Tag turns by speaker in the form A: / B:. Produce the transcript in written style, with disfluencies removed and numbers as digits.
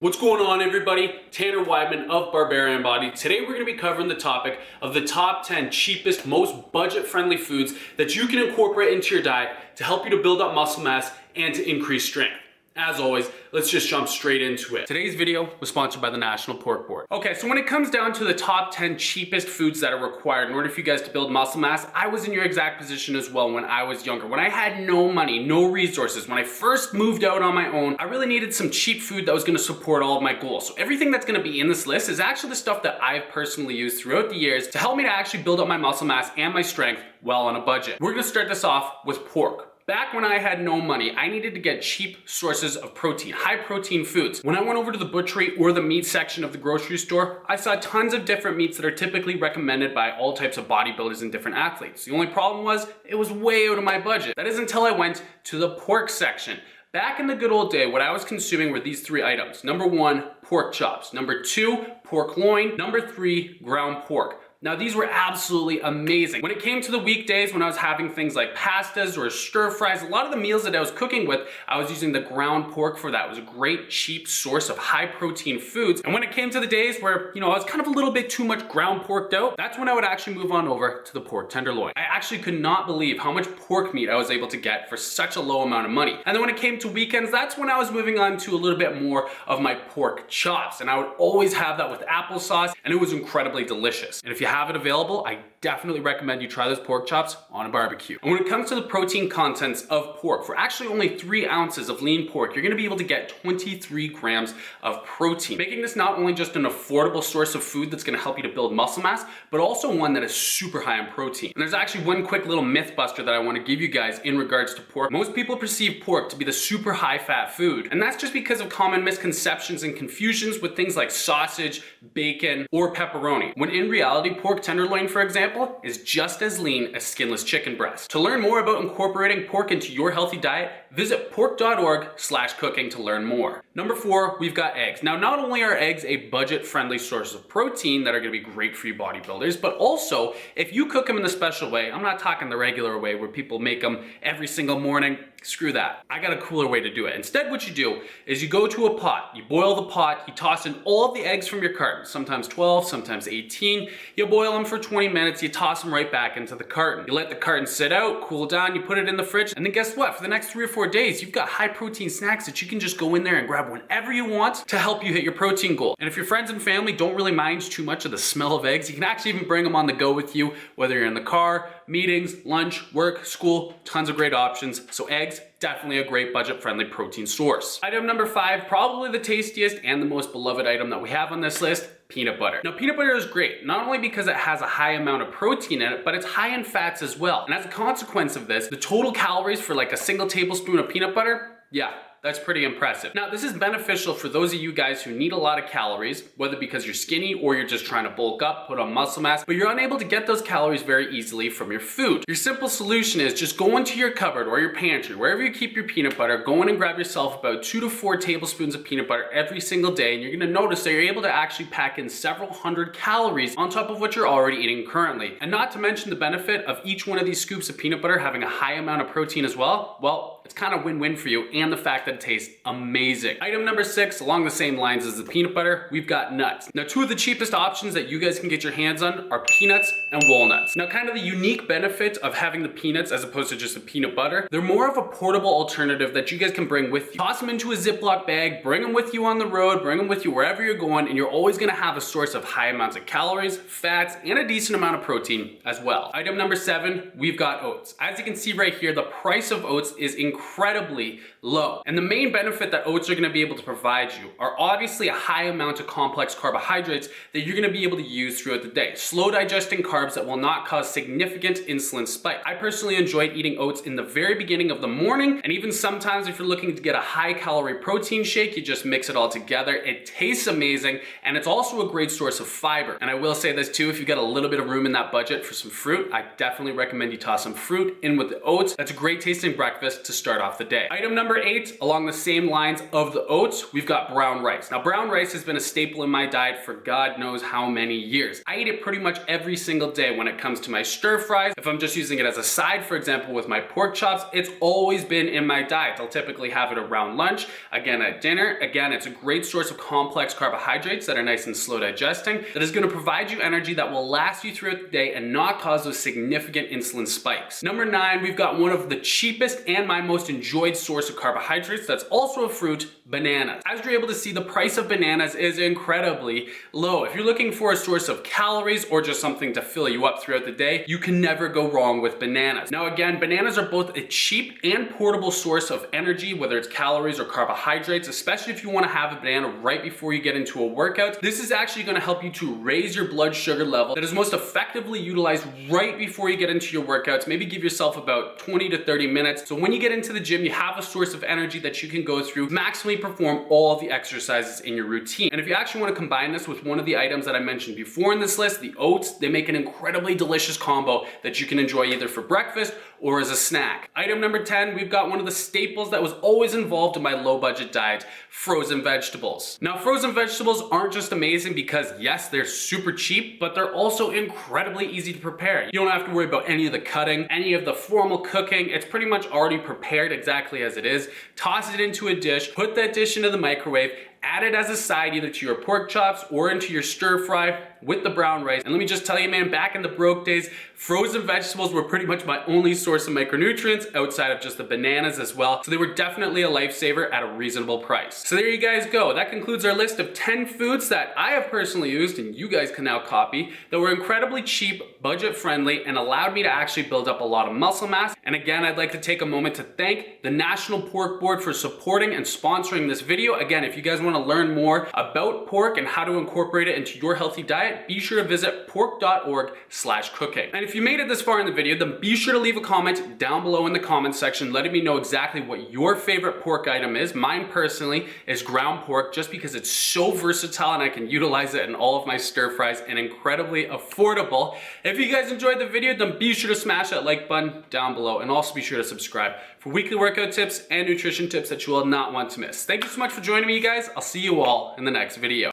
A: What's going on, everybody? Tanner Weidman of BarbarianBody. Today we're going to be covering the topic of the top 10 cheapest, most budget-friendly foods that you can incorporate into your diet to help you to build up muscle mass and to increase strength. As always, let's just jump straight into it. Today's video was sponsored by the National Pork Board. Okay, so when it comes down to the top 10 cheapest foods that are required in order for you guys to build muscle mass, I was in your exact position as well when I was younger. When I had no money, no resources, when I first moved out on my own, I really needed some cheap food that was gonna support all of my goals. So everything that's gonna be in this list is actually the stuff that I've personally used throughout the years to help me to actually build up my muscle mass and my strength well on a budget. We're gonna start this off with pork. Back when I had no money, I needed to get cheap sources of protein, high protein foods. When I went over to the butchery or the meat section of the grocery store, I saw tons of different meats that are typically recommended by all types of bodybuilders and different athletes. The only problem was, it was way out of my budget. That is until I went to the pork section. Back in the good old day, what I was consuming were these three items. Number one, pork chops. Number two, pork loin. Number three, ground pork. Now these were absolutely amazing. When it came to the weekdays, when I was having things like pastas or stir fries, a lot of the meals that I was cooking with, I was using the ground pork for that. It was a great cheap source of high protein foods. And when it came to the days where, I was kind of a little bit too much ground porked out, that's when I would actually move on over to the pork tenderloin. I actually could not believe how much pork meat I was able to get for such a low amount of money. And then when it came to weekends, that's when I was moving on to a little bit more of my pork chops. And I would always have that with applesauce, and it was incredibly delicious. And if you have it available, I definitely recommend you try those pork chops on a barbecue. And when it comes to the protein contents of pork, for actually only 3 ounces of lean pork, you're gonna be able to get 23 grams of protein, making this not only just an affordable source of food that's gonna help you to build muscle mass, but also one that is super high in protein. And there's actually one quick little myth buster that I wanna give you guys in regards to pork. Most people perceive pork to be the super high fat food, and that's just because of common misconceptions and confusions with things like sausage, bacon, or pepperoni. When in reality, pork tenderloin, for example, is just as lean as skinless chicken breast. To learn more about incorporating pork into your healthy diet, visit pork.org/cooking to learn more. Number 4, we've got eggs. Now, not only are eggs a budget-friendly source of protein that are gonna be great for you bodybuilders, but also, if you cook them in the special way, I'm not talking the regular way where people make them every single morning, screw that. I got a cooler way to do it. Instead, what you do is you go to a pot, you boil the pot, you toss in all of the eggs from your carton, sometimes 12, sometimes 18. You boil them for 20 minutes, you toss them right back into the carton. You let the carton sit out, cool down, you put it in the fridge, and then guess what? For the next 3 or 4 days, you've got high protein snacks that you can just go in there and grab whenever you want to help you hit your protein goal. And if your friends and family don't really mind too much of the smell of eggs, you can actually even bring them on the go with you, whether you're in the car, meetings, lunch, work, school, tons of great options. So eggs, definitely a great budget-friendly protein source. Item number 5, probably the tastiest and the most beloved item that we have on this list, peanut butter. Now, peanut butter is great, not only because it has a high amount of protein in it, but it's high in fats as well. And as a consequence of this, the total calories for like a single tablespoon of peanut butter, yeah, that's pretty impressive. Now, this is beneficial for those of you guys who need a lot of calories, whether because you're skinny or you're just trying to bulk up, put on muscle mass, but you're unable to get those calories very easily from your food. Your simple solution is just go into your cupboard or your pantry, wherever you keep your peanut butter, go in and grab yourself about 2 to 4 tablespoons of peanut butter every single day, and you're gonna notice that you're able to actually pack in several hundred calories on top of what you're already eating currently. And not to mention the benefit of each one of these scoops of peanut butter having a high amount of protein as well, it's kind of win-win for you, and the fact that it tastes amazing. Item number 6, along the same lines as the peanut butter, we've got nuts. Now, 2 of the cheapest options that you guys can get your hands on are peanuts and walnuts. Now, kind of the unique benefit of having the peanuts as opposed to just the peanut butter, they're more of a portable alternative that you guys can bring with you. Toss them into a Ziploc bag, bring them with you on the road, bring them with you wherever you're going, and you're always gonna have a source of high amounts of calories, fats, and a decent amount of protein as well. Item number 7, we've got oats. As you can see right here, the price of oats is incredibly low. And the main benefit that oats are gonna be able to provide you are obviously a high amount of complex carbohydrates that you're gonna be able to use throughout the day. Slow digesting carbs that will not cause significant insulin spike. I personally enjoyed eating oats in the very beginning of the morning, and even sometimes if you're looking to get a high calorie protein shake, you just mix it all together. It tastes amazing, and it's also a great source of fiber. And I will say this too, if you've got a little bit of room in that budget for some fruit, I definitely recommend you toss some fruit in with the oats. That's a great tasting breakfast to start off the day. Item number 8, Along the same lines of the oats, we've got brown rice. Now, brown rice has been a staple in my diet for God knows how many years. I eat it pretty much every single day when it comes to my stir fries. If I'm just using it as a side, for example, with my pork chops, it's always been in my diet. I'll typically have it around lunch, again at dinner. Again, it's a great source of complex carbohydrates that are nice and slow digesting, that is gonna provide you energy that will last you throughout the day and not cause those significant insulin spikes. Number 9, we've got one of the cheapest and my most enjoyed source of carbohydrates that's also a fruit, bananas. As you're able to see, the price of bananas is incredibly low. If you're looking for a source of calories or just something to fill you up throughout the day, you can never go wrong with bananas. Now again, bananas are both a cheap and portable source of energy, whether it's calories or carbohydrates, especially if you want to have a banana right before you get into a workout. This is actually going to help you to raise your blood sugar level that is most effectively utilized right before you get into your workouts. Maybe give yourself about 20 to 30 minutes. So when you get into the gym, you have a source of energy that you can go through, maximally perform all of the exercises in your routine. And if you actually want to combine this with one of the items that I mentioned before in this list, the oats, they make an incredibly delicious combo that you can enjoy either for breakfast or as a snack. Item number 10, we've got one of the staples that was always involved in my low budget diet, frozen vegetables. Now, frozen vegetables aren't just amazing because yes, they're super cheap, but they're also incredibly easy to prepare. You don't have to worry about any of the cutting, any of the formal cooking. It's pretty much already prepared exactly as it is. Toss it into a dish, put that dish into the microwave, add it as a side either to your pork chops or into your stir fry with the brown rice. And let me just tell you, man, back in the broke days, frozen vegetables were pretty much my only source of micronutrients outside of just the bananas as well. So they were definitely a lifesaver at a reasonable price. So there you guys go. That concludes our list of 10 foods that I have personally used and you guys can now copy that were incredibly cheap, budget friendly, and allowed me to actually build up a lot of muscle mass. And again, I'd like to take a moment to thank the National Pork Board for supporting and sponsoring this video. Again, if you guys want to learn more about pork and how to incorporate it into your healthy diet, be sure to visit pork.org/cooking. And if you made it this far in the video, then be sure to leave a comment down below in the comments section letting me know exactly what your favorite pork item is. Mine personally is ground pork, just because it's so versatile and I can utilize it in all of my stir fries and incredibly affordable. If you guys enjoyed the video, then be sure to smash that like button down below and also be sure to subscribe for weekly workout tips and nutrition tips that you will not want to miss. Thank you so much for joining me, you guys. I'll see you all in the next video.